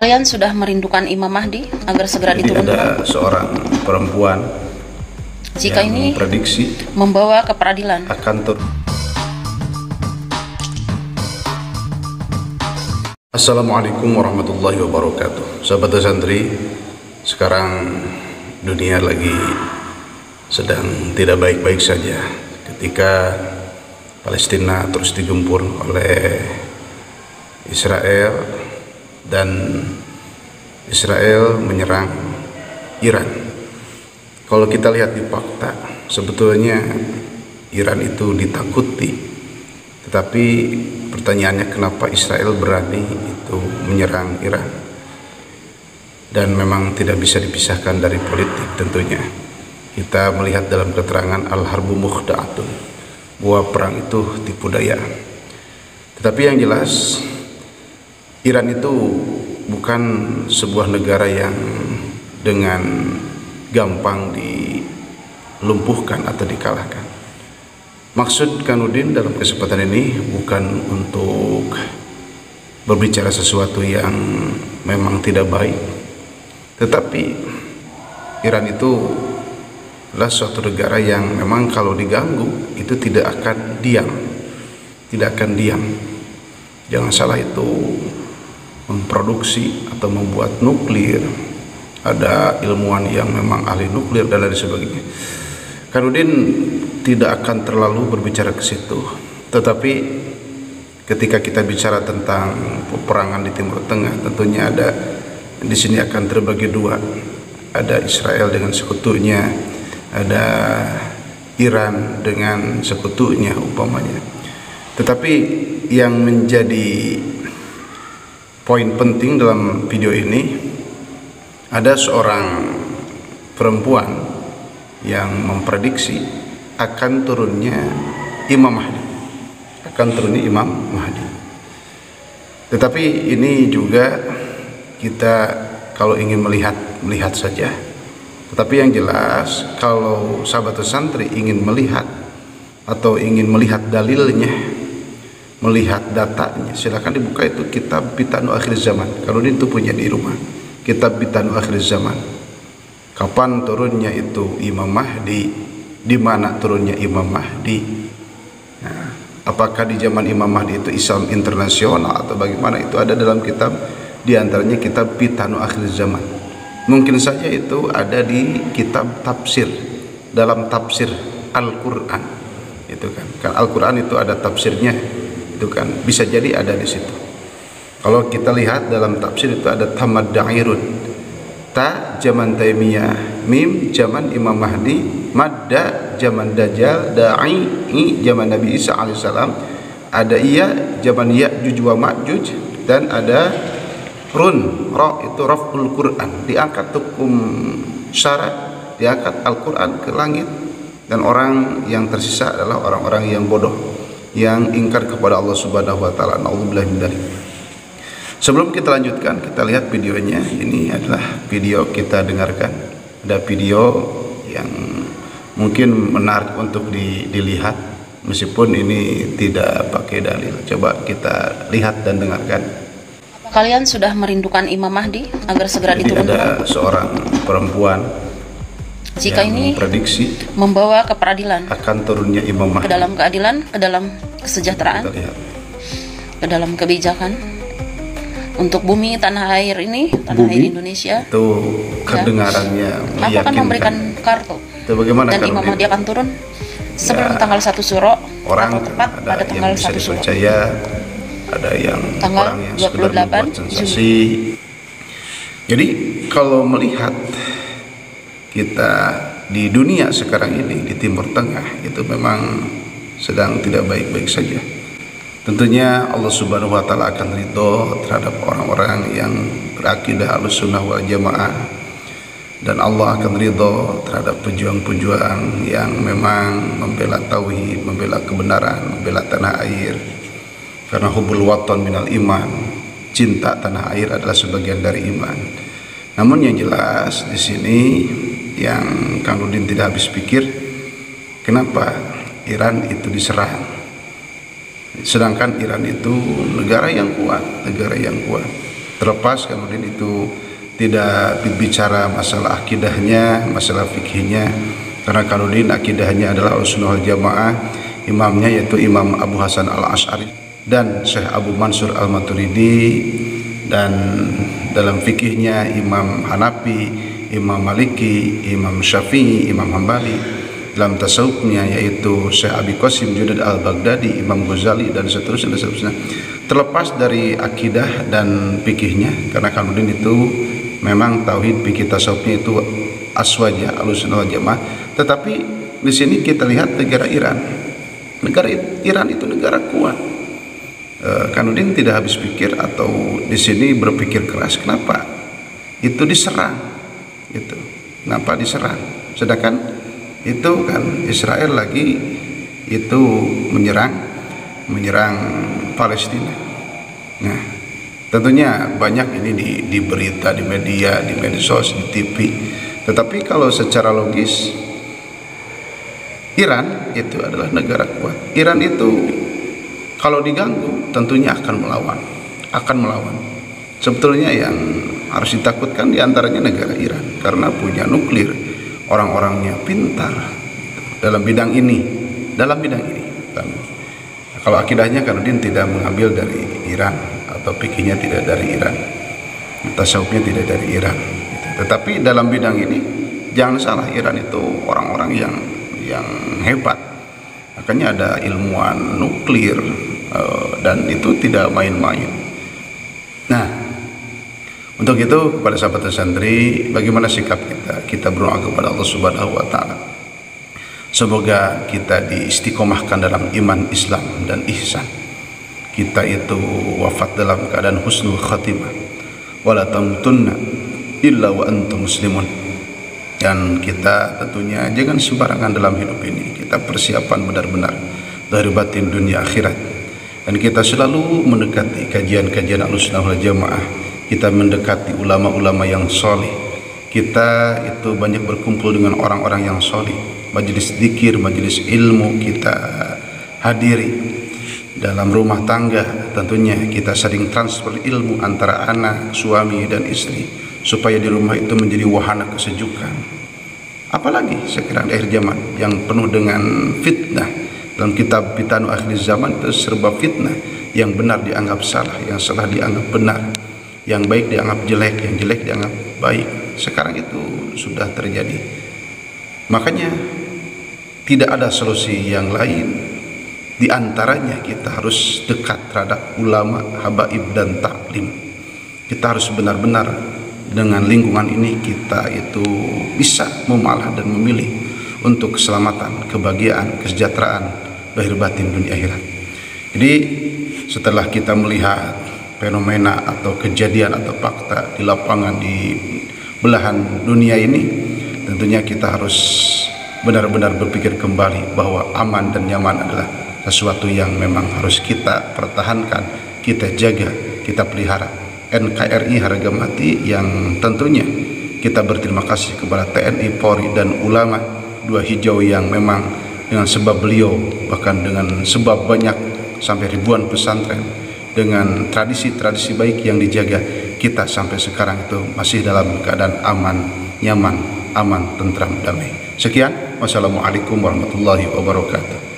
Kalian sudah merindukan Imam Mahdi agar segera Jadi diturunkan? ada seorang perempuan Jika yang ini memprediksi membawa ke peradilan. akan Assalamualaikum warahmatullahi wabarakatuh. Sahabat santri, sekarang dunia lagi sedang tidak baik-baik saja ketika Palestina terus digempur oleh Israel dan Israel menyerang Iran. Kalau kita lihat di fakta, sebetulnya Iran itu ditakuti, tetapi pertanyaannya kenapa Israel berani itu menyerang Iran? Dan memang tidak bisa dipisahkan dari politik tentunya. Kita melihat dalam keterangan Al-Harbu Mukhda'atun bahwa perang itu tipu daya. Tetapi yang jelas Iran itu bukan sebuah negara yang dengan gampang dilumpuhkan atau dikalahkan. Maksud Kanudin dalam kesempatan ini bukan untuk berbicara sesuatu yang memang tidak baik, tetapi Iran itu adalah suatu negara yang memang kalau diganggu itu tidak akan diam. Jangan salah, itu memproduksi atau membuat nuklir. Ada ilmuwan yang memang ahli nuklir dan lain sebagainya. Kanudin tidak akan terlalu berbicara ke situ, tetapi ketika kita bicara tentang peperangan di Timur Tengah, tentunya ada di sini akan terbagi dua. Ada Israel dengan sekutunya, ada Iran dengan sekutunya umpamanya. Tetapi yang menjadi poin penting dalam video ini, ada seorang perempuan yang memprediksi akan turunnya Imam Mahdi. Tetapi ini juga kita kalau ingin melihat saja. Tetapi yang jelas, kalau sahabat santri ingin melihat atau ingin melihat dalilnya, melihat datanya, silakan dibuka itu kitab Bitanu Akhir Zaman. Kalau itu punya di rumah, kitab Bitanu Akhir Zaman. Kapan turunnya itu Imam Mahdi, di mana turunnya Imam Mahdi. Nah, apakah di zaman Imam Mahdi itu Islam internasional atau bagaimana, itu ada dalam kitab, diantaranya kitab Bitanu Akhir Zaman. Mungkin saja itu ada di kitab tafsir, dalam tafsir Al-Quran, itu kan Al-Quran itu ada tafsirnya, itu kan bisa jadi ada di situ. Kalau kita lihat dalam tafsir itu ada Tamad Da'irun, ta zaman Taimiyah, mim zaman Imam Mahdi, madda zaman Dajjal, da'i zaman Nabi Isa alaihissalam, ada iya zaman Ya'juj wa Ma'juj, dan ada run, ra itu raf'ul Quran, diangkat hukum syarat, diangkat Al-Quran ke langit, dan orang yang tersisa adalah orang-orang yang bodoh, yang ingkar kepada Allah Subhanahu wa taala. Nauzubillah min dzalik. Sebelum kita lanjutkan, kita lihat videonya. Ini adalah video, kita dengarkan. Ada video yang mungkin menarik untuk dilihat, meskipun ini tidak pakai dalil. Coba kita lihat dan dengarkan. Kalian sudah merindukan Imam Mahdi agar segera Jadi diturunkan? ada seorang perempuan Jika yang ini memprediksi membawa ke peradilan, akan turunnya Imam ke Mahdi. dalam keadilan, ke dalam kesejahteraan, Kita lihat. ke dalam kebijakan untuk bumi tanah air ini, tanah air Indonesia. Itu kedengarannya Aku akan memberikan kartu, Itu bagaimana dan Imam Kanudin? Mahdi akan turun sebelum tanggal 1 Syuro, Orang atau tepat ada pada yang tanggal bisa 1 Syuro. dipercaya, ada yang Tanggal orang yang sekedar 28 membuat sensasi. Jadi kalau melihat kita di dunia sekarang ini, di Timur Tengah, itu memang sedang tidak baik-baik saja. Tentunya Allah Subhanahu wa taala akan ridho terhadap orang-orang yang berakidah Ahlussunnah wal Jamaah, dan Allah akan ridho terhadap pejuang-pejuang yang memang membela tauhid, membela kebenaran, membela tanah air. Karena hubul watan minal iman, cinta tanah air adalah sebagian dari iman. Namun yang jelas di sini yang Kanudin tidak habis pikir, kenapa Iran itu diserang? Sedangkan Iran itu negara yang kuat, Terlepas kemudian itu tidak bicara masalah akidahnya, masalah fikihnya, karena Kanudin akidahnya adalah Ahlussunnah wal Jamaah, imamnya yaitu Imam Abu Hasan Al-Asy'ari dan Syekh Abu Mansur Al-Maturidi, dan dalam fikihnya Imam Hanafi, Imam Maliki, Imam Syafi'i, Imam Hambali. Dalam tasawufnya yaitu Syekh Abi Qasim Junaid Al-Baghdadi, Imam Ghazali, dan seterusnya dan seterusnya. Terlepas dari akidah dan fikihnya, karena Kanudin itu memang tauhid fikih tasawufnya itu aswaja Ahlussunnah wal Jamaah. Tetapi di sini kita lihat negara Iran. Negara Iran itu negara kuat. Kanudin tidak habis pikir atau di sini berpikir keras, kenapa itu diserang, itu kenapa diserang, sedangkan itu kan Israel lagi itu menyerang Palestina. Nah, tentunya banyak ini di berita, di media, di medsos, di TV. Tetapi kalau secara logis, Iran itu adalah negara kuat. Iran itu kalau diganggu tentunya akan melawan. Sebetulnya yang harus ditakutkan diantaranya negara Iran, karena punya nuklir, orang-orangnya pintar dalam bidang ini. Kalau akidahnya Kanudin tidak mengambil dari Iran, atau fikihnya tidak dari Iran, tasawufnya tidak dari Iran. Tetapi dalam bidang ini jangan salah, Iran itu orang-orang yang hebat. Makanya ada ilmuwan nuklir, dan itu tidak main-main. Nah, untuk itu kepada sahabat santri, bagaimana sikap kita? Kita berdoa kepada Allah Subhanahu wa taala. Semoga kita diistiqomahkan dalam iman, Islam, dan ihsan. Kita itu wafat dalam keadaan husnul khatimah. Wala tamutunna illa wa antum muslimun. Dan kita tentunya jangan sembarangan dalam hidup ini. Kita persiapan benar-benar dari batin dunia akhirat. Dan kita selalu mendekati kajian-kajian Ahlussunnah wal Jamaah. Kita mendekati ulama-ulama yang soleh. Kita itu banyak berkumpul dengan orang-orang yang soleh. Majelis zikir, majelis ilmu kita hadiri. Dalam rumah tangga tentunya kita sering transfer ilmu antara anak, suami, dan istri, supaya di rumah itu menjadi wahana kesejukan. Apalagi sekarang di akhir zaman yang penuh dengan fitnah. Dalam kitab Fitanu Akhir Zaman itu serba fitnah. Yang benar dianggap salah, yang salah dianggap benar, yang baik dianggap jelek, yang jelek dianggap baik. Sekarang itu sudah terjadi. Makanya tidak ada solusi yang lain, di antaranya kita harus dekat terhadap ulama, habaib, dan taklim. Kita harus benar-benar dengan lingkungan ini kita itu bisa memalah dan memilih untuk keselamatan, kebahagiaan, kesejahteraan lahir batin dunia akhirat. Jadi setelah kita melihat fenomena atau kejadian atau fakta di lapangan, di belahan dunia ini, tentunya kita harus benar-benar berpikir kembali bahwa aman dan nyaman adalah sesuatu yang memang harus kita pertahankan, kita jaga, kita pelihara. NKRI harga mati, yang tentunya kita berterima kasih kepada TNI, Polri, dan ulama dua hijau yang memang dengan sebab beliau, bahkan dengan sebab banyak sampai ribuan pesantren, dengan tradisi-tradisi baik yang dijaga, kita sampai sekarang itu masih dalam keadaan aman, nyaman, aman, tentram, damai. Sekian, wassalamualaikum warahmatullahi wabarakatuh.